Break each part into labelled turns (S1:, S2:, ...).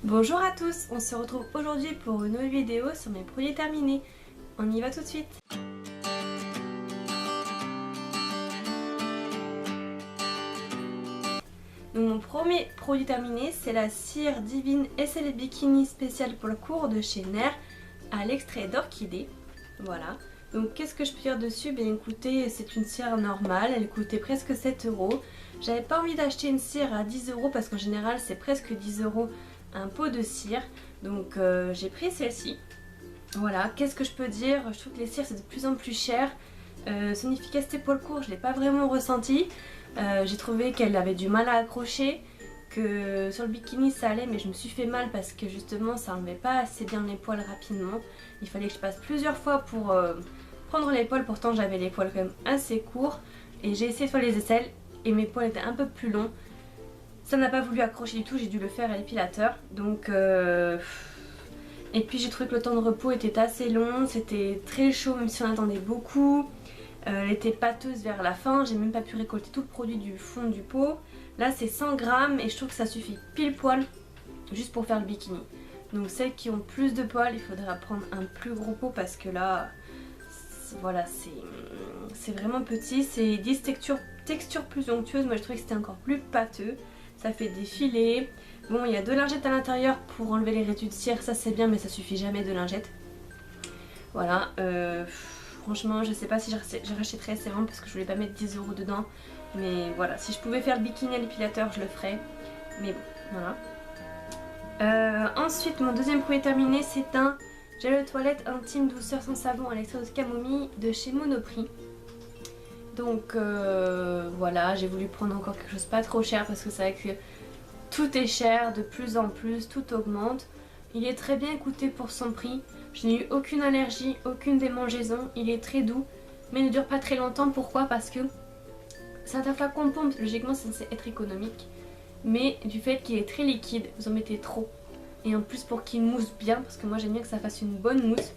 S1: Bonjour à tous, on se retrouve aujourd'hui pour une nouvelle vidéo sur mes produits terminés. On y va tout de suite. Donc mon premier produit terminé, c'est la cire Divine SL Bikini spéciale pour le cours de chez Nair à l'extrait d'orchidée. Voilà. Donc qu'est-ce que je peux dire dessus? Bien écoutez, c'est une cire normale, elle coûtait presque 7 €. J'avais pas envie d'acheter une cire à 10 € parce qu'en général c'est presque 10 € un pot de cire. Donc j'ai pris celle-ci. Voilà, qu'est-ce que je peux dire? Je trouve que les cires c'est de plus en plus cher. Son efficacité pour le cours, je l'ai pas vraiment ressenti. J'ai trouvé qu'elle avait du mal à accrocher, que sur le bikini ça allait, mais je me suis fait mal parce que justement ça enlevait pas assez bien les poils rapidement. Il fallait que je passe plusieurs fois pour prendre les poils, pourtant j'avais les poils quand même assez courts. Et j'ai essayé de faire les aisselles et mes poils étaient un peu plus longs. Ça n'a pas voulu accrocher du tout, j'ai dû le faire à l'épilateur. Donc et puis j'ai trouvé que le temps de repos était assez long, c'était très chaud même si on attendait beaucoup. Elle était pâteuse vers la fin, j'ai même pas pu récolter tout le produit du fond du pot. Là c'est 100 grammes et je trouve que ça suffit pile poil juste pour faire le bikini. Donc celles qui ont plus de poils, il faudra prendre un plus gros pot parce que là, voilà, c'est vraiment petit. C'est 10 textures plus onctueuses, moi je trouvais que c'était encore plus pâteux. Ça fait des filets. Bon, il y a 2 lingettes à l'intérieur pour enlever les résidus de cire, ça c'est bien, mais ça suffit jamais 2 lingettes. Voilà, franchement je sais pas si je rachèterais, c'est vraiment parce que je voulais pas mettre 10 € dedans. Mais voilà, si je pouvais faire le bikini à l'épilateur je le ferais. Mais bon, voilà. Ensuite mon deuxième produit terminé, c'est un gel de toilette intime douceur sans savon à l'extrait de camomille de chez Monoprix. Donc voilà, j'ai voulu prendre encore quelque chose pas trop cher parce que c'est vrai que tout est cher de plus en plus, tout augmente. Il est très bien écouté pour son prix. Je n'ai eu aucune allergie, aucune démangeaison. Il est très doux, mais il ne dure pas très longtemps. Pourquoi? Parce que c'est un flacon pompe, logiquement c'est censé être économique. Mais du fait qu'il est très liquide, vous en mettez trop. Et en plus pour qu'il mousse bien, parce que moi j'aime bien que ça fasse une bonne mousse,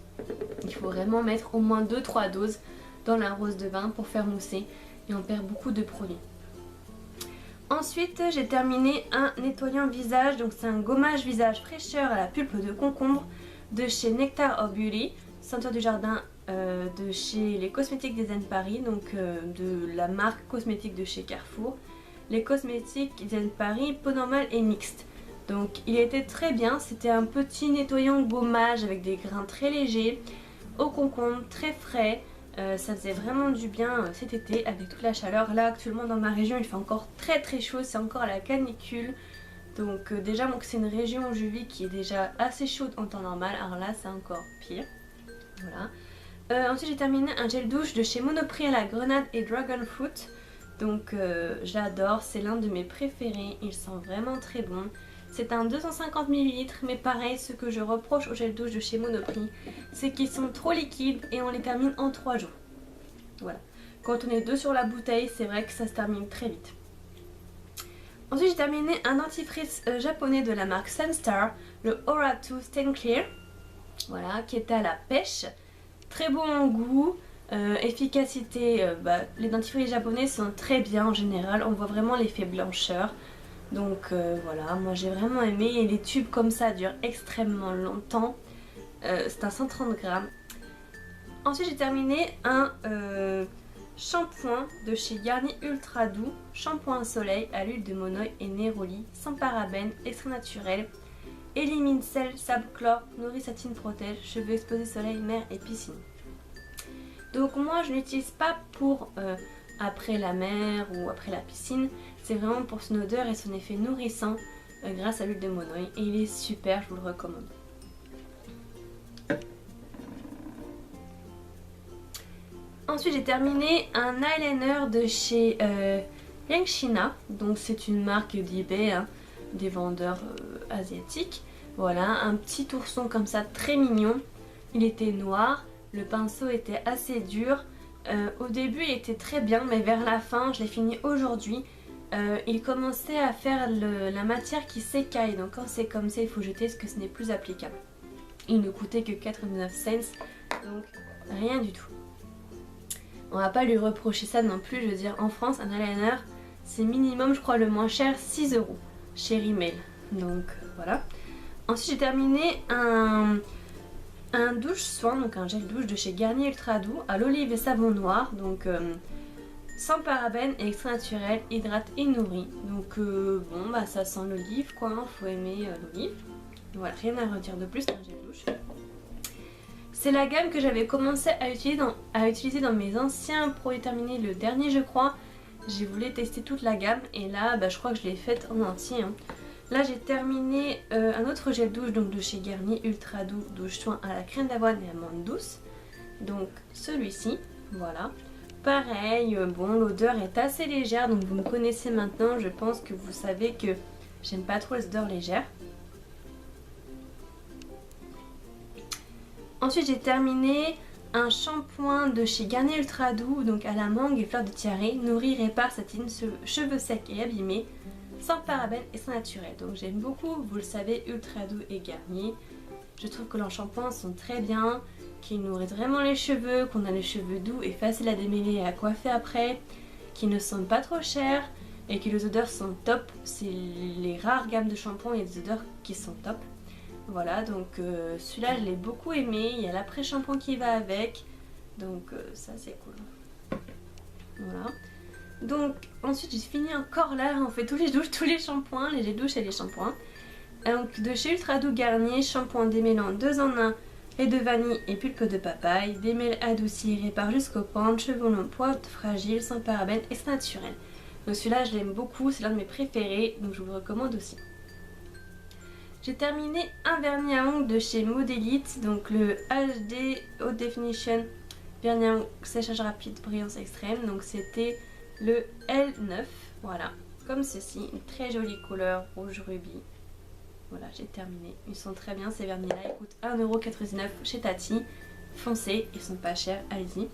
S1: il faut vraiment mettre au moins 2-3 doses dans la rose de bain pour faire mousser. Et on perd beaucoup de produits. Ensuite j'ai terminé un nettoyant visage, donc c'est un gommage visage fraîcheur à la pulpe de concombre de chez Nectar of Beauty, Senteur du jardin de chez les Cosmétiques Design Paris, donc de la marque cosmétique de chez Carrefour. Les Cosmétiques Design Paris, peau normale et mixte. Donc il était très bien, c'était un petit nettoyant gommage avec des grains très légers, au concombre, très frais. Ça faisait vraiment du bien cet été avec toute la chaleur. Là actuellement dans ma région il fait encore très chaud, c'est encore à la canicule. Donc déjà moi c'est une région où je vis qui est déjà assez chaude en temps normal, alors là c'est encore pire. Voilà. Ensuite j'ai terminé un gel douche de chez Monoprix à la grenade et dragon fruit. Donc j'adore, c'est l'un de mes préférés, il sent vraiment très bon. C'est un 250 ml, mais pareil, ce que je reproche au gel douche de chez Monoprix, c'est qu'ils sont trop liquides et on les termine en 3 jours. Voilà. Quand on est 2 sur la bouteille, c'est vrai que ça se termine très vite. Ensuite, j'ai terminé un dentifrice japonais de la marque Sunstar, le Aura 2 Stain Clear. Voilà, qui était à la pêche. Très bon en goût. Efficacité, les dentifrices japonais sont très bien en général, on voit vraiment l'effet blancheur. Donc voilà, moi j'ai vraiment aimé et les tubes comme ça durent extrêmement longtemps. C'est un 130 grammes. Ensuite j'ai terminé un shampoing de chez Garnier Ultra Doux, shampoing soleil à l'huile de monoï et néroli, sans parabènes, extrait naturel, élimine sel, sable, chlore, nourrit, satine, protège, cheveux exposés, soleil, mer et piscine. Donc moi je l'utilise pas pour après la mer ou après la piscine, c'est vraiment pour son odeur et son effet nourrissant grâce à l'huile de monoï et il est super, je vous le recommande. Ensuite j'ai terminé un eyeliner de chez Yangshina, donc c'est une marque d'eBay, hein, des vendeurs asiatiques. Voilà, un petit ourson comme ça très mignon, il était noir, le pinceau était assez dur. Au début il était très bien mais vers la fin, je l'ai fini aujourd'hui, il commençait à faire la matière qui s'écaille, donc quand c'est comme ça il faut jeter parce que ce n'est plus applicable. Il ne coûtait que 89 cents, donc rien du tout. On va pas lui reprocher ça non plus, je veux dire en France un eyeliner c'est minimum je crois le moins cher 6 € chez Rimmel, donc voilà. Ensuite j'ai terminé un douche soin, donc un gel douche de chez Garnier Ultra Doux à l'olive et savon noir, donc sans parabènes et extra naturel, hydrate et nourrit. Donc bon bah ça sent l'olive quoi, hein, faut aimer l'olive. Voilà, rien à redire de plus, c'est un gel douche. C'est la gamme que j'avais commencé à utiliser dans mes anciens produits terminés, le dernier je crois. J'ai voulu tester toute la gamme et là bah, je crois que je l'ai faite en entier. Hein. Là j'ai terminé un autre gel douche donc de chez Garnier Ultra Doux douche soin à la crème d'avoine et amande douce. Donc celui-ci, voilà. Pareil, bon l'odeur est assez légère donc vous me connaissez maintenant, je pense que vous savez que j'aime pas trop les odeurs légères. Ensuite j'ai terminé un shampoing de chez Garnier Ultra Doux, donc à la mangue et fleur de tiare, nourrit, répare, satine, cheveux secs et abîmés, sans parabènes et sans naturel. Donc j'aime beaucoup, vous le savez, Ultra Doux et Garnier. Je trouve que leurs shampoings sont très bien, qu'ils nourrissent vraiment les cheveux, qu'on a les cheveux doux et faciles à démêler et à coiffer après, qui ne sont pas trop chers et que les odeurs sont top. C'est les rares gammes de shampoings, il y a des odeurs qui sont top. Voilà, donc celui-là je l'ai beaucoup aimé, il y a l'après-shampoing qui va avec, donc ça c'est cool. Voilà. Donc ensuite j'ai fini encore là, on fait tous les douches, tous les shampoings, les gels douches et les shampoings. Donc de chez Ultra Doux Garnier, shampoing démêlant 2 en 1, lait de vanille et pulpe de papaye, démêle adouci, répare jusqu'aux pentes, cheveux longs, poils fragiles, sans parabènes et c'est naturel. Donc celui-là je l'aime beaucoup, c'est l'un de mes préférés, donc je vous le recommande aussi. J'ai terminé un vernis à ongles de chez Modélite, donc le HD Haute Definition vernis à ongles séchage rapide brillance extrême, donc c'était le L9, voilà, comme ceci, une très jolie couleur rouge rubis. Voilà, j'ai terminé, ils sont très bien ces vernis là, ils coûtent 1,99€ chez Tati, foncez, ils sont pas chers, allez-y.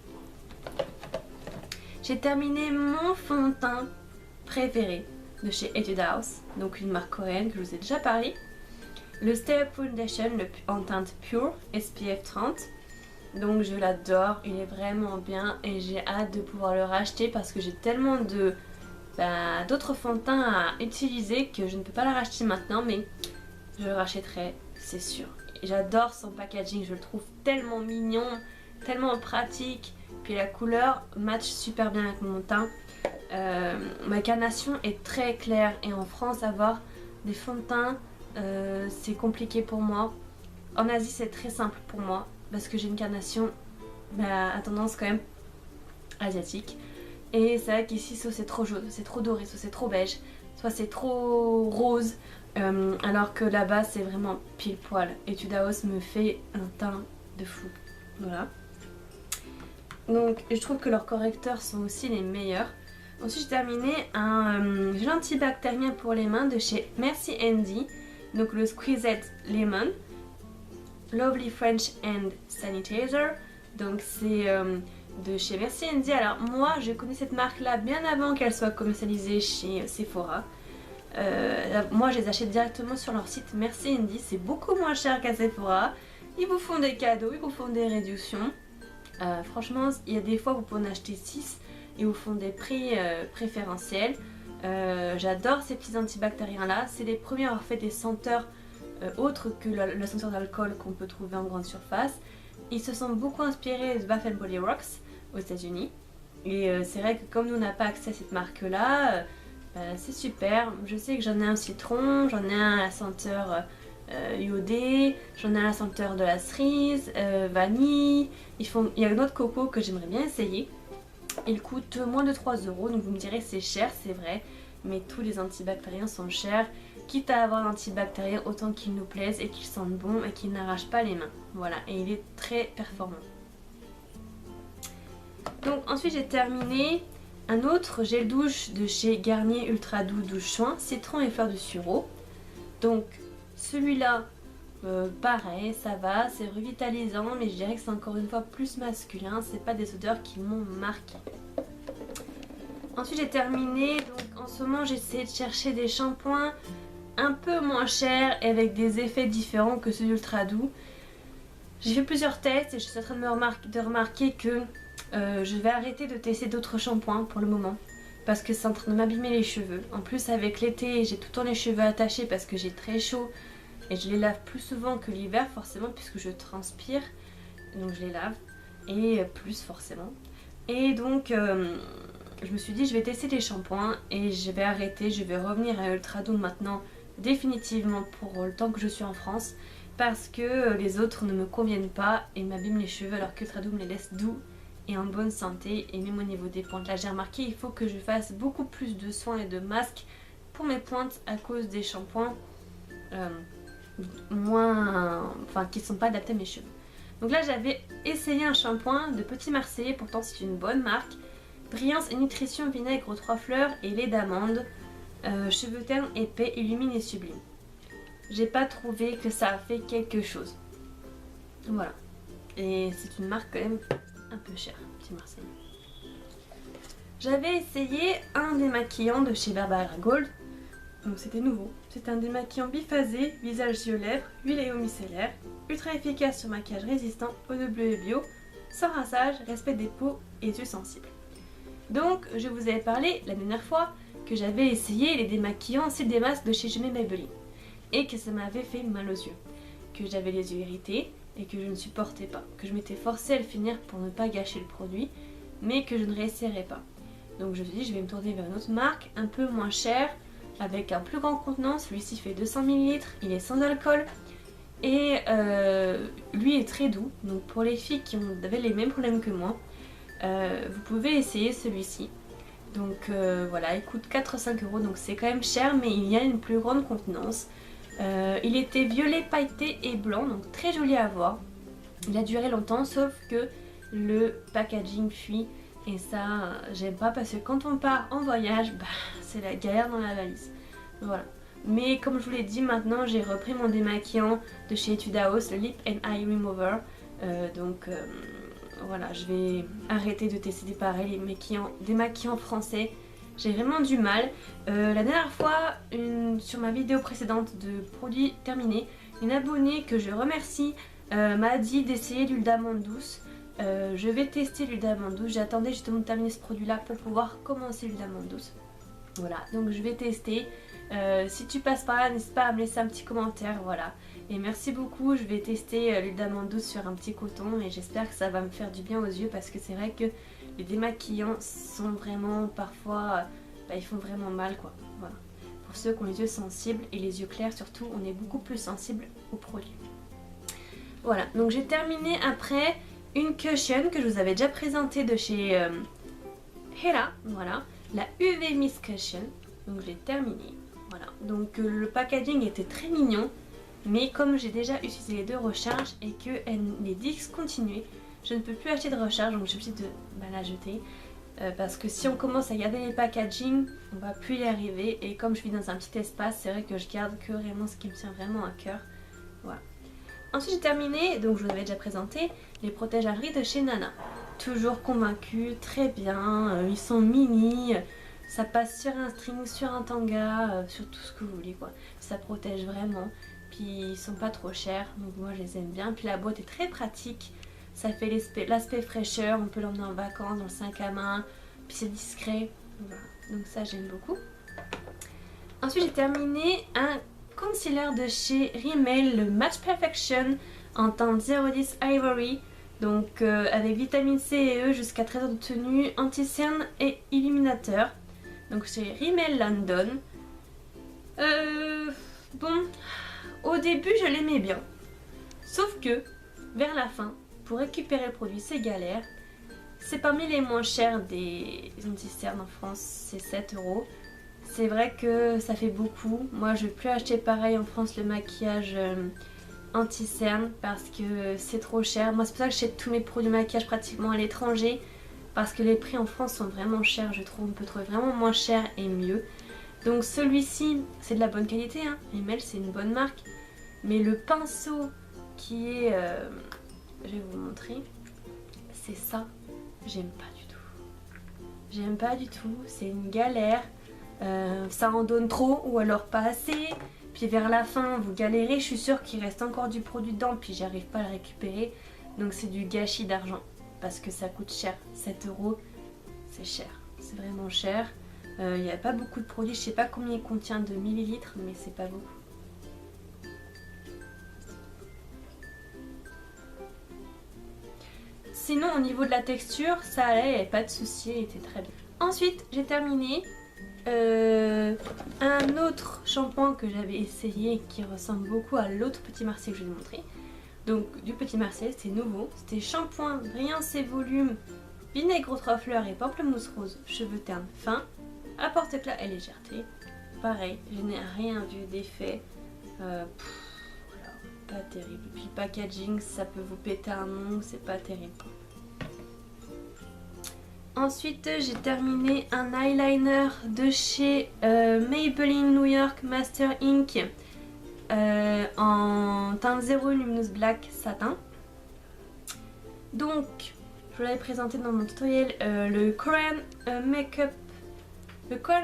S1: J'ai terminé mon fond de teint préféré de chez Etude House, donc une marque coréenne que je vous ai déjà parlé. Le Stay Up Foundation en teinte Pure SPF 30, donc je l'adore, il est vraiment bien et j'ai hâte de pouvoir le racheter parce que j'ai tellement d'autres fonds de teint à utiliser que je ne peux pas le racheter maintenant, mais je le rachèterai, c'est sûr. J'adore son packaging, je le trouve tellement mignon, tellement pratique, puis la couleur match super bien avec mon teint. Ma carnation est très claire et en France avoir des fonds de teint c'est compliqué pour moi. En Asie c'est très simple pour moi parce que j'ai une carnation à tendance quand même asiatique et c'est vrai qu'ici soit c'est trop jaune, c'est trop doré, soit c'est trop beige, soit c'est trop rose, alors que là-bas c'est vraiment pile poil. Etude House me fait un teint de fou, voilà. Donc je trouve que leurs correcteurs sont aussi les meilleurs. Ensuite j'ai terminé un gel antibactérien pour les mains de chez Merci Andy. Donc le Squeezed Lemon, Lovely French Hand Sanitizer, donc c'est de chez Merci Andy. Alors moi je connais cette marque là bien avant qu'elle soit commercialisée chez Sephora. Moi je les achète directement sur leur site Merci Andy, c'est beaucoup moins cher qu'à Sephora. Ils vous font des cadeaux, ils vous font des réductions. Franchement il y a des fois vous pouvez en acheter 6 et vous font des prix préférentiels. J'adore ces petits antibactériens là, c'est les premiers à avoir fait des senteurs autres que la senteur d'alcool qu'on peut trouver en grande surface. Ils se sont beaucoup inspirés de Bath & Body Works aux États-Unis et c'est vrai que comme nous on n'a pas accès à cette marque là, c'est super. Je sais que j'en ai un citron, j'en ai un à la senteur iodé, j'en ai un à la senteur de la cerise, vanille. Il y a un autre coco que j'aimerais bien essayer. Il coûte moins de 3€, donc vous me direz c'est cher, c'est vrai, mais tous les antibactériens sont chers. Quitte à avoir un antibactérien, autant qu'il nous plaise et qu'il sente bon et qu'il n'arrache pas les mains. Voilà, et il est très performant. Donc ensuite j'ai terminé un autre gel douche de chez Garnier Ultra Doux Douche Soin, citron et fleur de sureau. Donc celui-là, pareil, ça va, c'est revitalisant, mais je dirais que c'est encore une fois plus masculin, c'est pas des odeurs qui m'ont marqué. Ensuite j'ai terminé, donc en ce moment j'essaie de chercher des shampoings un peu moins chers et avec des effets différents que ceux d'Ultra Doux. J'ai fait plusieurs tests et je suis en train de remarquer que je vais arrêter de tester d'autres shampoings pour le moment. Parce que c'est en train de m'abîmer les cheveux. En plus avec l'été j'ai tout le temps les cheveux attachés parce que j'ai très chaud. et je les lave plus souvent que l'hiver forcément puisque je transpire, donc je les lave et plus forcément. Et donc je me suis dit je vais tester les shampoings et je vais arrêter, je vais revenir à Ultra Doom maintenant définitivement pour le temps que je suis en France parce que les autres ne me conviennent pas et m'abîment les cheveux alors qu'Ultra Doom les laisse doux et en bonne santé. Et même au niveau des pointes, là j'ai remarqué il faut que je fasse beaucoup plus de soins et de masques pour mes pointes à cause des shampoings qui sont pas adaptés à mes cheveux. Donc là j'avais essayé un shampoing de Petit Marseillais, pourtant c'est une bonne marque. Brillance et nutrition, vinaigre aux 3 fleurs et lait d'amande, cheveux ternes, épais, illumine et sublime. J'ai pas trouvé que ça a fait quelque chose. Voilà. Et c'est une marque quand même un peu chère, Petit Marseillais. J'avais essayé un démaquillant de chez Barbara Gold. Donc c'était nouveau. C'est un démaquillant biphasé, visage, yeux, lèvres, huile et eau micellaire. Ultra efficace sur maquillage résistant, eau de bleu et bio, sans rinçage, respect des peaux et yeux sensibles. Donc je vous avais parlé la dernière fois que j'avais essayé les démaquillants cils des masques de chez Jamais Maybelline et que ça m'avait fait mal aux yeux, que j'avais les yeux irrités et que je ne supportais pas, que je m'étais forcée à le finir pour ne pas gâcher le produit mais que je ne réessayerais pas. Donc je me suis dit je vais me tourner vers une autre marque un peu moins chère avec un plus grand contenant. Celui-ci fait 200 ml, il est sans alcool et lui est très doux. Donc pour les filles qui avaient les mêmes problèmes que moi, vous pouvez essayer celui-ci. Donc voilà, il coûte 4-5 euros, donc c'est quand même cher mais il y a une plus grande contenance. Il était violet pailleté et blanc, donc très joli à voir. Il a duré longtemps sauf que le packaging fuit et ça j'aime pas parce que quand on part en voyage, c'est la galère dans la valise. Voilà. Mais comme je vous l'ai dit, maintenant j'ai repris mon démaquillant de chez Etude House, le Lip and Eye Remover. Voilà, je vais arrêter de tester des démaquillants français. J'ai vraiment du mal. La dernière fois, sur ma vidéo précédente de produits terminés, une abonnée que je remercie m'a dit d'essayer l'huile d'amande douce. Je vais tester l'huile d'amande douce. J'attendais justement de terminer ce produit là pour pouvoir commencer l'huile d'amande douce. Voilà, donc je vais tester. Si tu passes par là, n'hésite pas à me laisser un petit commentaire, voilà. Et merci beaucoup, je vais tester l'huile d'amande douce sur un petit coton et j'espère que ça va me faire du bien aux yeux parce que c'est vrai que les démaquillants sont vraiment parfois, ils font vraiment mal quoi. Voilà. Pour ceux qui ont les yeux sensibles et les yeux clairs surtout, on est beaucoup plus sensible aux produits. Voilà, donc j'ai terminé après une cushion que je vous avais déjà présentée de chez Hera, voilà, la UV Mist Cushion. Donc je l'ai terminée. Voilà, donc le packaging était très mignon, mais comme j'ai déjà utilisé les 2 recharges et que les discontinuées, je ne peux plus acheter de recharge, donc je suis obligée de la jeter. Parce que si on commence à garder les packaging, on va plus y arriver. Et comme je vis dans un petit espace, c'est vrai que je garde que vraiment ce qui me tient vraiment à cœur. Voilà. Ensuite j'ai terminé, donc je vous avais déjà présenté, les protège-abris de chez Nana. Toujours convaincue, très bien, ils sont mini. Ça passe sur un string, sur un tanga, sur tout ce que vous voulez quoi. Ça protège vraiment. Puis ils sont pas trop chers, donc moi je les aime bien. Puis la boîte est très pratique. Ça fait l'aspect fraîcheur, on peut l'emmener en vacances dans le sac à main. Puis c'est discret. Voilà. Donc ça j'aime beaucoup. Ensuite j'ai terminé un concealer de chez Rimmel, le Match Perfection en teinte 010 Ivory. Donc avec vitamine C et E jusqu'à 13 heures de tenue, anti-cerne et illuminateur. Donc c'est Rimmel London. Bon, au début je l'aimais bien. Sauf que vers la fin, pour récupérer le produit c'est galère. C'est parmi les moins chers des anti-cernes en France, c'est 7 euros. C'est vrai que ça fait beaucoup. Moi je ne vais plus acheter pareil en France le maquillage anti-cerne parce que c'est trop cher. Moi c'est pour ça que j'achète tous mes produits de maquillage pratiquement à l'étranger. Parce que les prix en France sont vraiment chers, je trouve. On peut trouver vraiment moins cher et mieux. Donc celui-ci, c'est de la bonne qualité, hein. Rimmel, c'est une bonne marque. Mais le pinceau qui est... je vais vous montrer. C'est ça. J'aime pas du tout. J'aime pas du tout. C'est une galère. Ça en donne trop ou alors pas assez. Puis vers la fin, vous galérez. Je suis sûre qu'il reste encore du produit dedans. Puis j'arrive pas à le récupérer. Donc c'est du gâchis d'argent. Parce que ça coûte cher, 7 euros, c'est cher, c'est vraiment cher. Il n'y a pas beaucoup de produits, je sais pas combien il contient de millilitres, mais c'est pas beaucoup. sinon au niveau de la texture ça allait, il n'y avait pas de souci, il était très bien. Ensuite j'ai terminé un autre shampoing que j'avais essayé qui ressemble beaucoup à l'autre Petit Marseille que je vous ai montré. Donc du Petit Marseille, c'était nouveau, c'était shampoing brillance et volume, vinaigre aux 3 fleurs et pamplemousse rose, cheveux ternes fins, apporte éclat et légèreté. Pareil, je n'ai rien vu d'effet, voilà, pas terrible. Puis le packaging, ça peut vous péter un ongle, c'est pas terrible. Ensuite, j'ai terminé un eyeliner de chez Maybelline New York Master Ink en teinte 0 Luminous Black Satin. Donc, je vous l'avais présenté dans mon tutoriel le Korean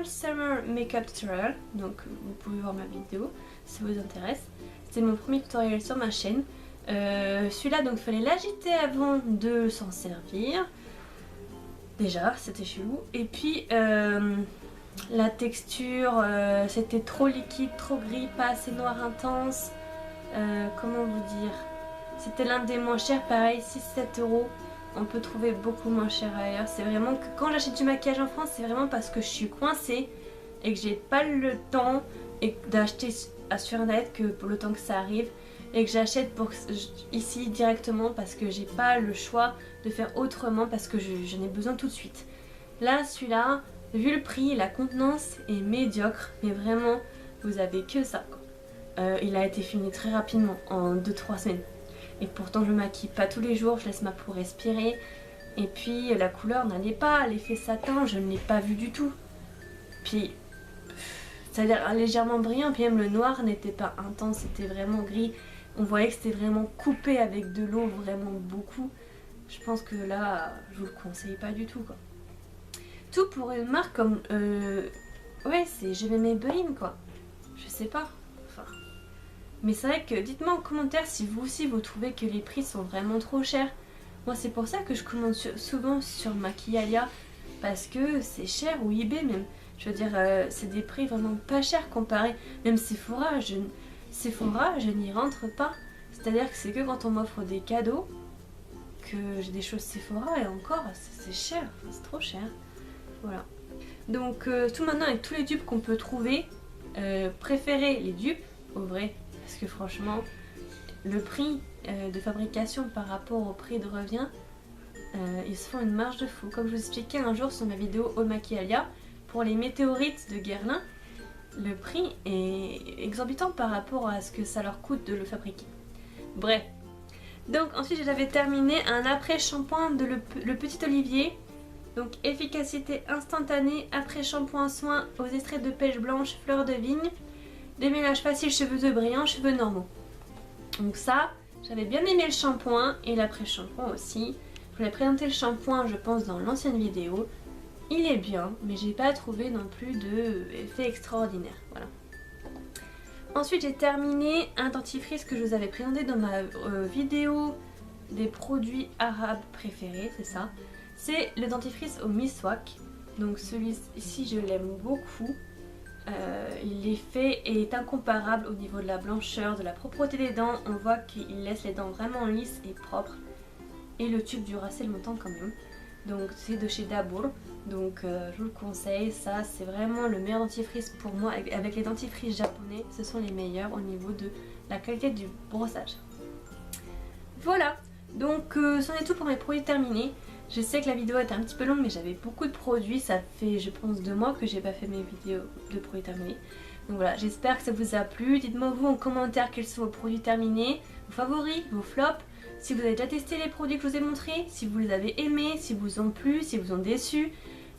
S1: Summer Makeup Tutorial. Donc, vous pouvez voir ma vidéo si ça vous intéresse. C'est mon premier tutoriel sur ma chaîne. Celui-là, donc, il fallait l'agiter avant de s'en servir. Déjà, c'était chelou. Et puis, la texture, c'était trop liquide, trop gris, pas assez noir intense. Comment vous dire? C'était l'un des moins chers, pareil, 6-7 €. On peut trouver beaucoup moins cher ailleurs. C'est vraiment que quand j'achète du maquillage en France, c'est vraiment parce que je suis coincée et que j'ai pas le temps d'acheter sur internet que pour le temps que ça arrive. Et que j'achète ici directement parce que j'ai pas le choix de faire autrement parce que j'en ai besoin tout de suite. Là, celui-là, vu le prix, la contenance est médiocre, mais vraiment, vous avez que ça, quoi. Il a été fini très rapidement, en 2-3 semaines. Et pourtant, je me maquille pas tous les jours, je laisse ma peau respirer. Et puis, la couleur n'allait pas, l'effet satin, je ne l'ai pas vu du tout. Puis, ça a l'air légèrement brillant, puis même le noir n'était pas intense, c'était vraiment gris. On voyait que c'était vraiment coupé avec de l'eau, vraiment beaucoup. Je pense que là, je vous le conseille pas du tout, quoi. Tout pour une marque comme... ouais, je vais Maybelline, quoi. Je sais pas. Enfin... Mais c'est vrai que dites-moi en commentaire si vous aussi vous trouvez que les prix sont vraiment trop chers. Moi, c'est pour ça que je commande souvent sur Maquillalia. Parce que c'est cher, ou eBay même. Je veux dire, c'est des prix vraiment pas chers comparé. Même Sephora, je n'y rentre pas. C'est-à-dire que c'est que quand on m'offre des cadeaux que j'ai des choses Sephora et encore, c'est cher, enfin, c'est trop cher. Voilà. Donc tout maintenant avec tous les dupes qu'on peut trouver, préférez les dupes au vrai. Parce que franchement, le prix de fabrication par rapport au prix de revient, ils se font une marge de fou. Comme je vous expliquais un jour sur ma vidéo Haul Maquillalia, pour les météorites de Guerlain, le prix est exorbitant par rapport à ce que ça leur coûte de le fabriquer. Bref. Donc ensuite j'avais terminé un après-shampoing de le Petit Olivier. Donc efficacité instantanée, après-shampoing soin aux extraits de pêche blanche, fleurs de vigne, démêlage facile, cheveux brillants, cheveux normaux. Donc ça, j'avais bien aimé le shampoing et l'après-shampoing aussi. Je vous ai présenté le shampoing je pense dans l'ancienne vidéo. Il est bien, mais j'ai pas trouvé non plus d'effet extraordinaire. Voilà. Ensuite, j'ai terminé un dentifrice que je vous avais présenté dans ma vidéo des produits arabes préférés, c'est ça. C'est le dentifrice au miswak. Donc celui-ci, je l'aime beaucoup. L'effet est incomparable au niveau de la blancheur, de la propreté des dents. On voit qu'il laisse les dents vraiment lisses et propres. Et le tube dure assez longtemps quand même. Donc c'est de chez Dabur, donc je vous le conseille, ça c'est vraiment le meilleur dentifrice pour moi. Avec les dentifrices japonais, ce sont les meilleurs au niveau de la qualité du brossage. Voilà, donc c'en est tout pour mes produits terminés. Je sais que la vidéo était un petit peu longue mais j'avais beaucoup de produits, ça fait je pense 2 mois que j'ai pas fait mes vidéos de produits terminés. Donc voilà, j'espère que ça vous a plu, dites-moi vous en commentaire quels sont vos produits terminés, vos favoris, vos flops. Si vous avez déjà testé les produits que je vous ai montrés, si vous les avez aimés, si vous ont plu, si vous ont déçu,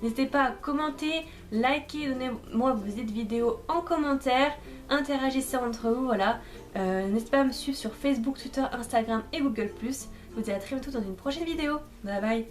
S1: n'hésitez pas à commenter, liker, donnez-moi vos idées de vidéos en commentaire, interagissez entre vous, voilà. N'hésitez pas à me suivre sur Facebook, Twitter, Instagram et Google+. Je vous dis à très bientôt dans une prochaine vidéo. Bye bye.